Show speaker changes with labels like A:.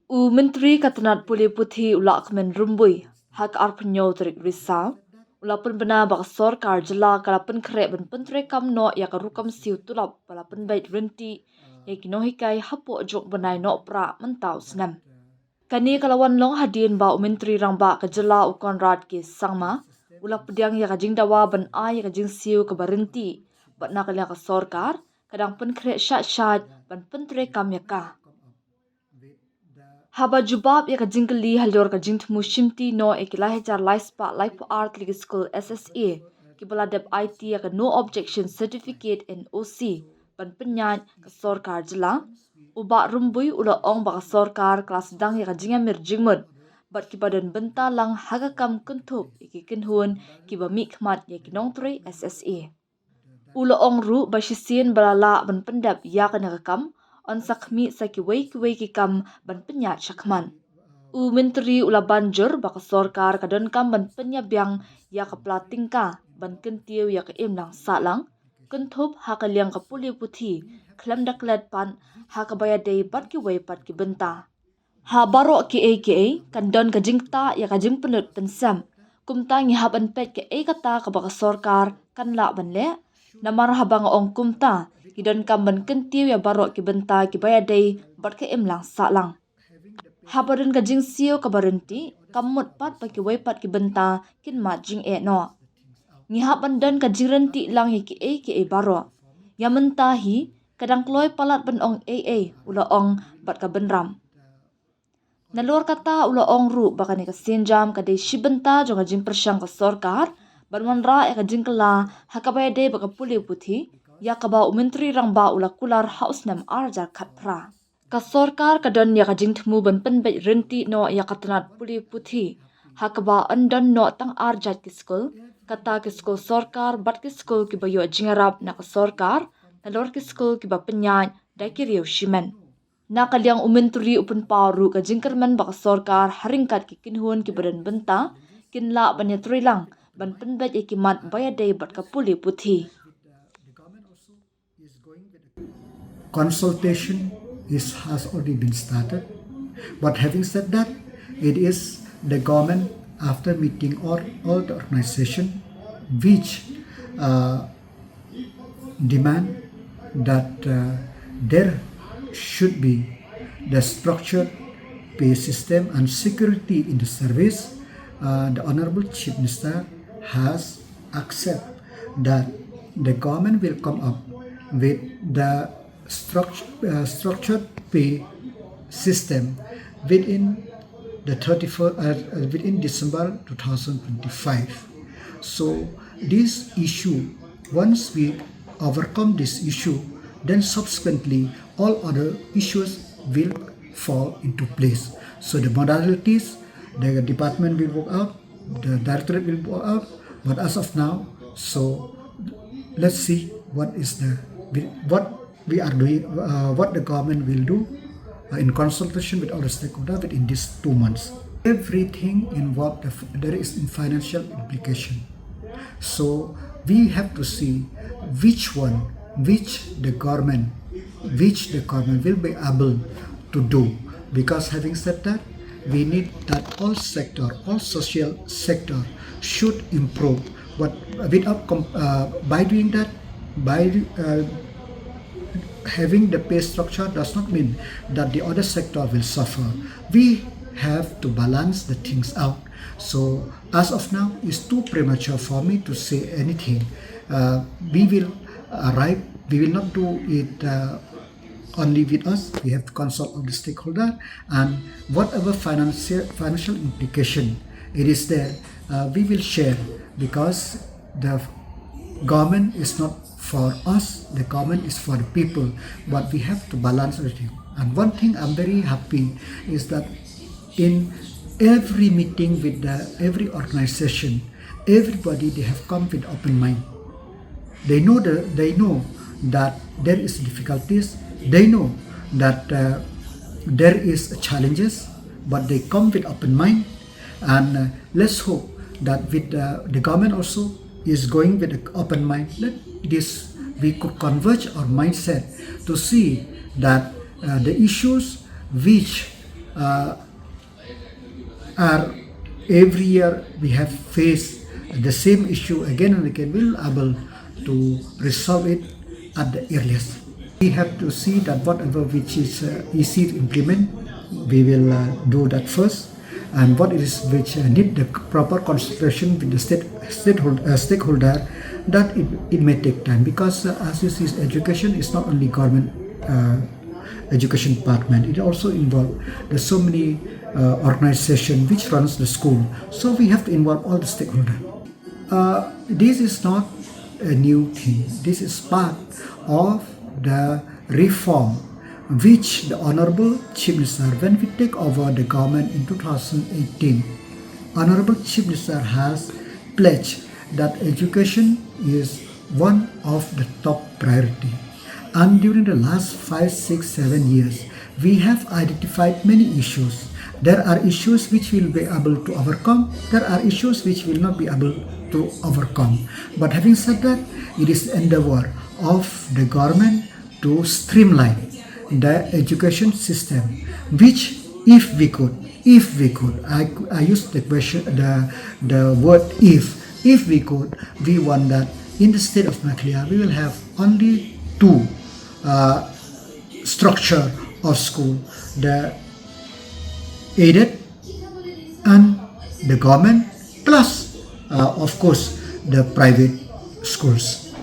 A: Myntri katanat puli puthi ulak men rumbui hak arpenyo terik risa ulapun bena bak sorkar jela kalapen kre ben pyntreikam no ya karukam siu tulop balapen bait ryntih ya nonghikai hapoh jok benai Nohprah mentau senam. Kani kalawan long hadin ba Myntri rang ba kejela ukon rat ki sangma ulap pediang ya kajing dawa ben ai ya kajing siu ke barinti bat nak ka sorkar kadang pen kre syat ban pyntreikam ya ka. Haba jubab ya kajing keli halor kajing temu shimti no ikilah hejar laispa life art league school SSA kibala dep IT ya ka no objection certificate NOC ban penyat ke sorkar jela ubak rumbui ula ong baka sorkar kelas dang ya kajing amir jingmut bat kibadan benta lang hagakam kuntup iki kinhun kiba mikmat ya kinongtri SSA ula ong ru bashisin balala ban pendap ya kanakam on sakmi sakiway ki kam ban penyat syakman. Myntri ula banjur baka sorkar kadon kam ban penyabyang ya kapla tingka ban kentiu ya ke imlang salang kentup hakaliang kapuli puthi klam daklet pan hakabaya day pat ki way pat ki benta. Ha baro ki kandon kajingta ya kajing penut pensam kumta ngi haban pet ke kata ka baka sorkar kan la ban le namar habang ong kumta kidon kamban kentiu ya baro ki benta ki bayaday bat ke imlang salang. Habarin kajing siyo kabarinti kamut pat paki way pat ki benta kin ma jing no. Ngihap bandan kajing renti lang ki baro. Yamentahi kadang kloy palat ban ong ula ong bat ka benram. Nalor kata ula ong ru baka ni kasinjam kadai shibenta jo kajing persyang ka sorkar banwan ra ya kajing kala hakabaya de baka puli puthi ya kaba Myntri rang ba ula kular haus nam arjar khatpra. Ka sorkar kadon ya kajing temu ban pynbeit ryntih no ya katanat puli puthi hakaba andon no tang arjat ki skul kata ki skul sorkar bat ki skul ki bayo jingarap na ka sorkar nalor ki skul ki ba penyat dai ki riu shimen. Na kaliang Myntri upun paru ka jingkerman baka sorkar haringkat ki kinhun ki badan benta kinla banya trilang ban pynbeit ikimat bayaday bat ka puli puthi.
B: Consultation has already been started, but having said that, it is the government after meeting all the organization which demand that there should be the structured pay system and security in the service. The Honorable Chief Minister has accepted that the government will come up with the structured pay system within the within December 2025. So this issue, once we overcome this issue, then subsequently all other issues will fall into place. So the modalities, the department will work out, the directorate will work out, but as of now, so let's see what we are doing, what the government will do in consultation with all the stakeholders within these 2 months. Everything involved, there is financial implication. So we have to see which the government will be able to do. Because having said that, we need that all social sector should improve. But by doing that, having the pay structure does not mean that the other sector will suffer. We have to balance the things out. So as of now, it's too premature for me to say anything. We will arrive. We will not do it only with us. We have to consult all the stakeholder, and whatever financial implication it is there, we will share, because the government is not for us, the government is for the people, but we have to balance everything. And one thing I'm very happy is that in every meeting with every organization, everybody, they have come with open mind. They know that there is difficulties. They know that there is challenges, but they come with open mind. And let's hope that with the government also is going with an open mind. We could converge our mindset to see that the issues which are every year we have faced the same issue again and again, we'll be able to resolve it at the earliest. We have to see that whatever which is easy to implement, we will do that first, and what it is which need the proper consultation with the stakeholder, that it may take time, because as you see, education is not only government education department, it also involves there's so many organization which runs the school, so we have to involve all the stakeholders. This is not a new thing. This is part of the reform which the Honorable Chief Minister, when we take over the government in 2018, Honorable Chief Minister has pledged that education is one of the top priority. And during the last 5, 6, 7 years, we have identified many issues. There are issues which we will be able to overcome. There are issues which will not be able to overcome. But having said that, it is the endeavor of the government to streamline the education system, which if we could, I use the question, the word if we could, we want that in the state of Meghalaya, we will have only two structure of school, the aided and the government, plus of course the private schools.